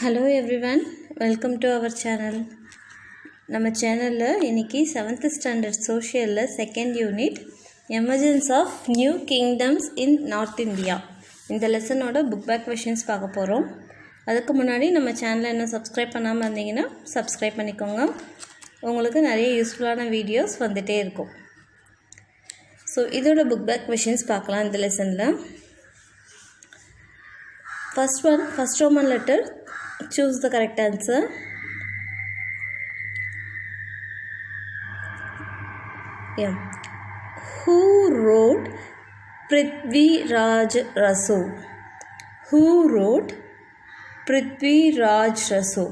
Hello everyone, welcome to our channel. நம்ம சேனலில் இன்றைக்கி 7th ஸ்டாண்டர்ட் சோஷியலில் second unit emergence of new kingdoms in north India இந்த லெசனோட புக் பேக் கொஷின்ஸ் பார்க்க போகிறோம். அதுக்கு முன்னாடி நம்ம சேனலை இன்னும் சப்ஸ்கிரைப் பண்ணாமல் இருந்தீங்கன்னா சப்ஸ்கிரைப் பண்ணிக்கோங்க. உங்களுக்கு நிறைய யூஸ்ஃபுல்லான வீடியோஸ் வந்துகிட்டே இருக்கும். ஸோ இதோட புக் பேக் கொஷின்ஸ் பார்க்கலாம் இந்த லெசனில். First Roman letter, choose the correct answer. Yeah. Who wrote Prithvi Raj Raso? Who wrote Prithvi Raj Raso?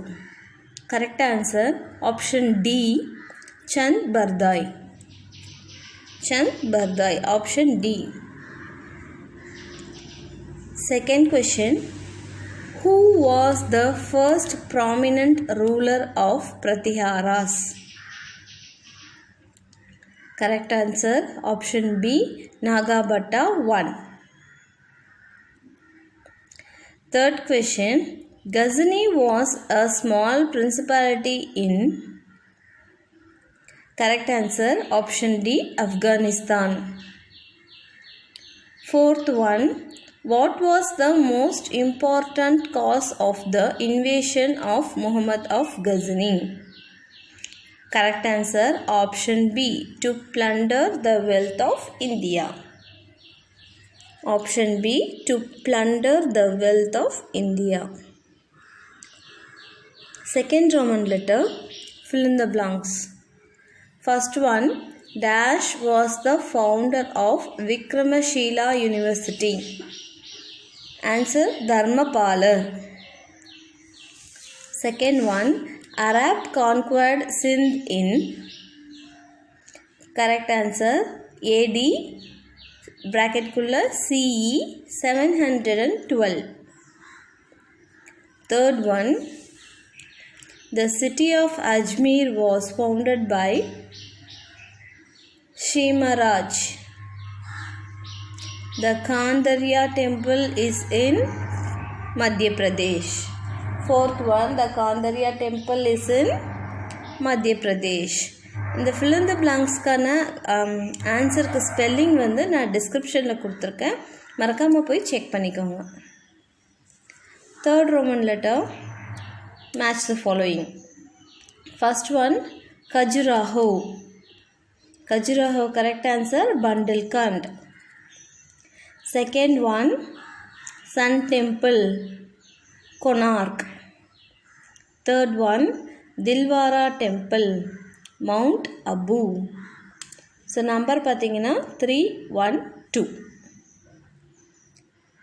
Correct answer option D, Chand Bardai. Chand Bardai, option D. Second question, who was the first prominent ruler of Pratiharas? Correct answer option B, Nagabhatta 1. Third question, Ghazni was a small principality in. Correct answer option D, Afghanistan. Fourth one, what was the most important cause of the invasion of Muhammad of Ghazni? Correct answer option B, to plunder the wealth of India. Option B, to plunder the wealth of India. Second Roman letter, fill in the blanks. First one, Dash was the founder of Vikramashila University. Answer, Dharmapala. Second one, Arab conquered Sindh in. Correct answer AD bracket kulla CE 712. Third one, the city of Ajmer was founded by Shimaraj. The Kandariya temple is in Madhya Pradesh. Fourth one, the Kandariya temple is in Madhya Pradesh. இந்த fill in the blanksக்கான ஆன்சருக்கு spelling வந்து நான் டிஸ்கிரிப்ஷனில் கொடுத்துருக்கேன், மறக்காமல் போய் check பண்ணிக்கோங்க. Third Roman letter, match the following. First one, Khajuraho. Khajuraho, correct answer Bundelkhand. Second one, Sun Temple, Konark. Third one, Dilwara Temple, Mount Abu. So number பார்த்தீங்கன்னா 312.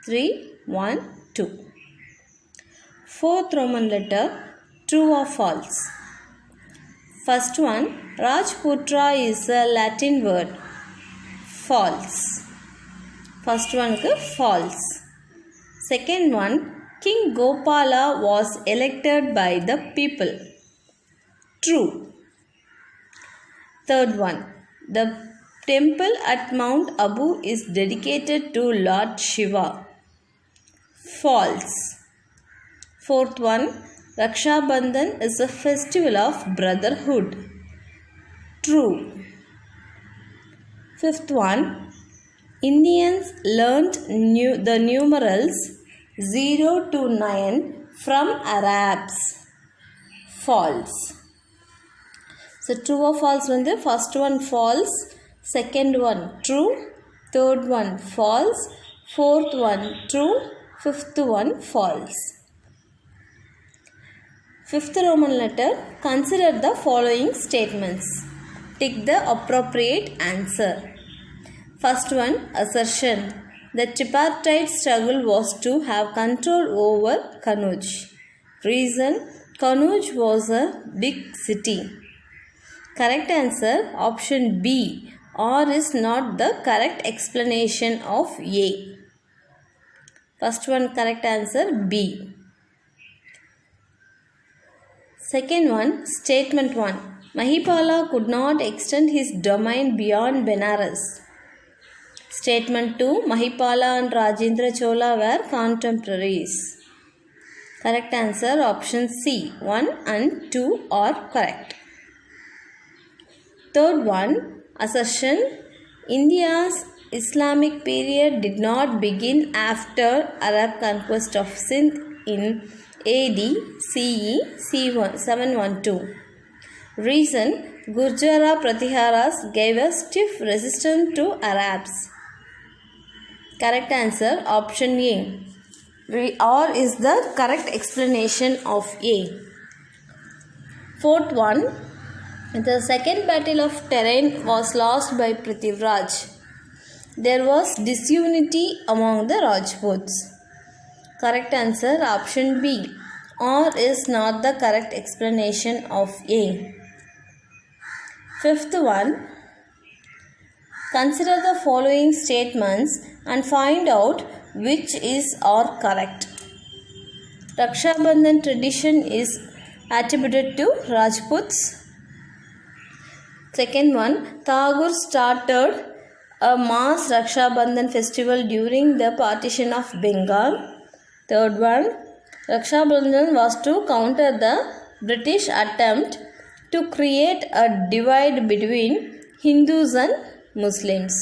312. Fourth Roman letter, true or false? First one, Rajputra is a Latin word. False. First one is false. Second one, King Gopala was elected by the people. True. Third one, the temple at Mount Abu is dedicated to Lord Shiva. False. Fourth one, Raksha Bandhan is a festival of brotherhood. True. Fifth one, Indians learnt the numerals 0 to 9 from Arabs. False. So true or false வந்து first one false, second one true, third one false, fourth one true, fifth one false. Fifth Roman letter, consider the following statements. Tick the appropriate answer. First one, assertion. The tripartite struggle was to have control over Kannauj. Reason, Kannauj was a big city. Correct answer option B, or is not the correct explanation of A. First one correct answer B. Second one, statement 1. Mahipala could not extend his domain beyond Benares. Statement 2. Mahipala and Rajendra Chola were contemporaries. Correct answer option C. 1 and 2 are correct. Third one, assertion. India's Islamic period did not begin after Arab conquest of Sindh in AD CE 712. Reason, Gurjara Pratiharas gave a stiff resistance to Arabs. Correct answer option A. Or is the correct explanation of A. Fourth one, the second battle of Tarain was lost by Prithviraj. There was disunity among the Rajputs. Correct answer option B. Or is not the correct explanation of A. Fifth one, consider the following statements and find out which is or correct. Raksha Bandhan tradition is attributed to Rajputs. Second one, Tagore started a mass Raksha Bandhan festival during the partition of Bengal. Third one, Raksha Bandhan was to counter the British attempt to create a divide between Hindus and Muslims.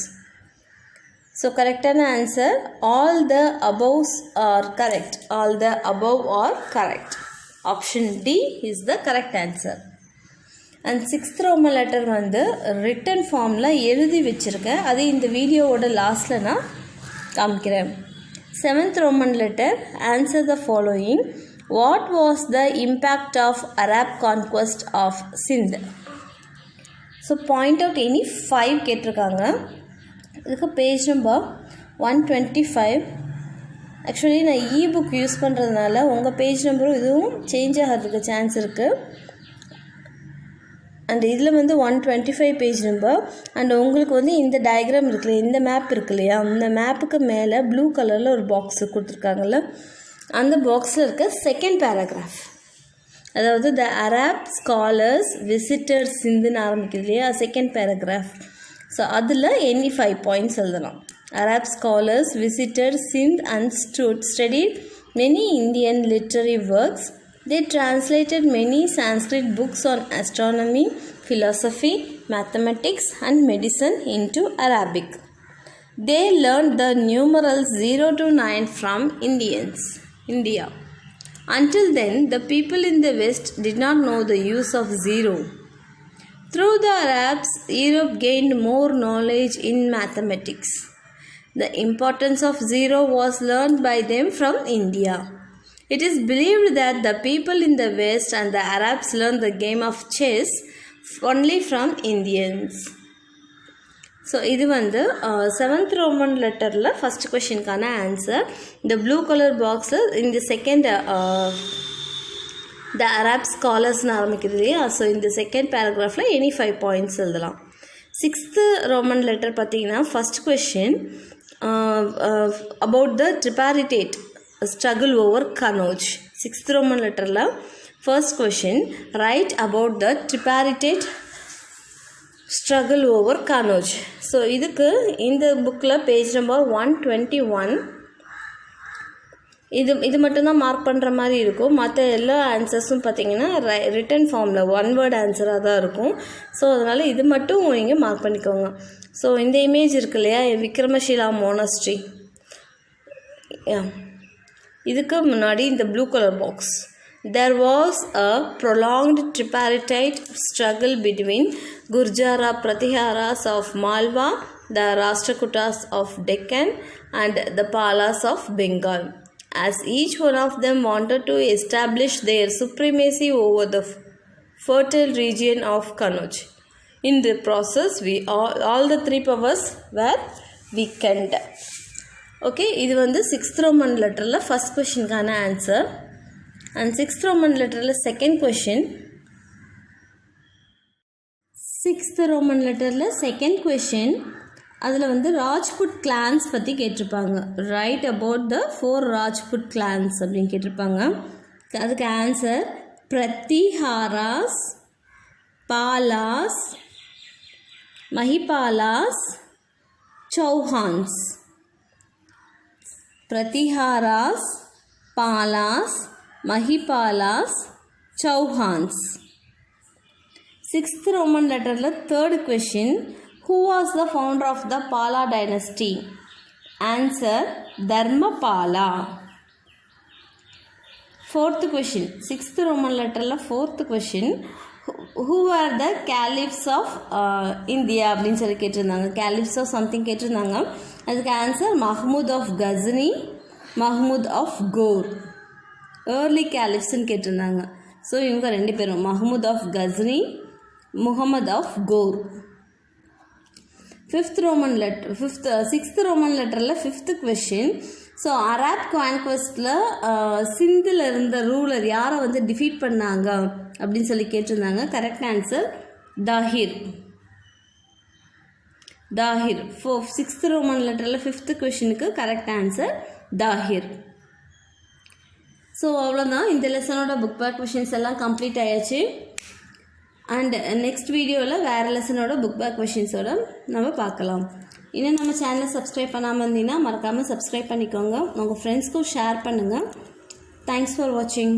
So correct answer, all the above are correct. All the above are correct. Option D is the correct answer. And sixth Roman letter வந்து written formல எழுதி வச்சிருக்கேன். அது இந்த வீடியோவோட லாஸ்ட்ல நான் காமிக்கிறேன். Seventh Roman letter, answer the following. What was the impact of Arab conquest of Sindh? So point out any 5 கேட்டிருக்காங்க. இதுக்கு பேஜ் நம்பர் 125. ஆக்சுவலி நான் இபுக் யூஸ் பண்ணுறதுனால உங்கள் பேஜ் நம்பரும் இதுவும் சேஞ்ச் ஆகிறதுக்கு சான்ஸ் இருக்குது. அண்ட் இதில் வந்து 125 பேஜ் நம்பர். அண்ட் உங்களுக்கு வந்து இந்த டயக்ராம் இருக்குல்லையா, இந்த மேப் இருக்கு இல்லையா, அந்த மேப்புக்கு மேலே ப்ளூ கலரில் ஒரு பாக்ஸ் கொடுத்துருக்காங்கல்ல, அந்த பாக்ஸில் இருக்க செகண்ட் பேராகிராஃப், அதாவது த அரப் ஸ்காலர்ஸ் விசிட்டர் சிந்துன்னு ஆரம்பிக்குது இல்லையா, செகண்ட் பேராகிராஃப். ஸோ அதில் எனி 5 பாயிண்ட்ஸ் எழுதலாம். Arab scholars visitor Sindh and studied many Indian literary works. They translated many Sanskrit books on astronomy, philosophy, mathematics and medicine into Arabic. They learned the numerals 0 to 9 from India. Until then, the people in the West did not know the use of zero. Through the Arabs, Europe gained more knowledge in mathematics. The importance of zero was learned by them from India. It is believed that the people in the West and the Arabs learned the game of chess only from Indians. So இது வந்து 7th Roman லெட்டரில் first கொஷினுக்கான answer. இந்த blue colour பாக்ஸில் இந்த second த Arab ஸ்காலர்ஸ்னு ஆரம்பிக்கிறது இல்லையா, so இந்த செகண்ட் பேராகிராஃபில் எனி 5 பாயிண்ட்ஸ் எழுதலாம். 6th Roman லெட்டர் பார்த்தீங்கன்னா first question about the tripartite struggle over Kannauj. 6th Roman லெட்டரில் first question, right about the tripartite struggle over Kannauj. So இதுக்கு இந்த புக்கில் பேஜ் நம்பர் 121. இது மட்டும்தான் மார்க் பண்ணுற மாதிரி இருக்கும். மற்ற எல்லா ஆன்சர்ஸும் பார்த்தீங்கன்னா ரிட்டன் ஃபார்மில் 1 வேர்ட் ஆன்சராக தான் இருக்கும். ஸோ அதனால் இது மட்டும் நீங்கள் மார்க் பண்ணிக்கோங்க. ஸோ இந்த இமேஜ் இருக்கு இல்லையா, விக்ரமஷிலா மோனஸ்ட்ரி, இதுக்கு முன்னாடி இந்த blue colour box. There was a prolonged tripartite struggle between Gurjara Pratiharas of Malwa, the Rashtrakutas of Deccan and the Palas of Bengal, as each one of them wanted to establish their supremacy over the fertile region of Kannauj. In the process, all the 3 powers were weakened. Okay, இது வந்து 6th Roman லெட்டரில் first கொஷினுக்கான answer. And 6th Roman லெட்டரில் second question. 6th Roman லெட்டரில் second question, அதில் வந்து Rajput clans பற்றி கேட்டிருப்பாங்க. Write about the 4 Rajput clans அப்படின்னு கேட்டிருப்பாங்க. அதுக்கு answer Pratiharas, Palas, Mahipalas, Chauhans. Pratiharas, Palas, Mahipalas, Chauhans. 6th Roman letter, third question. Who was the founder of the Pala dynasty? Answer, Dharmapala. 4th question. 6th Roman letter, 4th question. Who were the caliphs of India அப்படின்னு சொல்லி கேட்டிருந்தாங்க. caliphs of something கேட்டிருந்தாங்க. அதுக்கு answer Mahmud of Ghazni, Mahmud of Ghor. Early கேலிஃப்ஸ்ன்னு கேட்டிருந்தாங்க. So இவங்க ரெண்டு பேரும் Mahmud of Ghazni, Muhammad of Ghor. 6th Roman லெட்டரில் 5th கொஷின். ஸோ அரப் கான்குவெஸ்டில் சிந்தில் இருந்த ரூலர் யாரை வந்து டிஃபீட் பண்ணாங்க அப்படின்னு சொல்லி கேட்டிருந்தாங்க. Correct answer Tahir. 6th Roman லெட்டரில் 5th கொஷினுக்கு கரெக்ட் ஆன்சர் தாஹிர். ஸோ அவ்வளோதான், இந்த லெசனோட புக் பேக் கொஷின்ஸ் எல்லாம் கம்ப்ளீட் ஆயாச்சு. அண்ட் நெக்ஸ்ட் வீடியோவில் வேறு லெசனோட புக் பேக் கொஷின்ஸோட நம்ம பார்க்கலாம். இன்னும் நம்ம சேனலை சப்ஸ்கிரைப் பண்ணாமல் இருந்தீங்கன்னா மறக்காமல் சப்ஸ்கிரைப் பண்ணிக்கோங்க. உங்கள் ஃப்ரெண்ட்ஸ்க்கும் ஷேர் பண்ணுங்கள். தேங்க்ஸ் ஃபார் வாட்சிங்.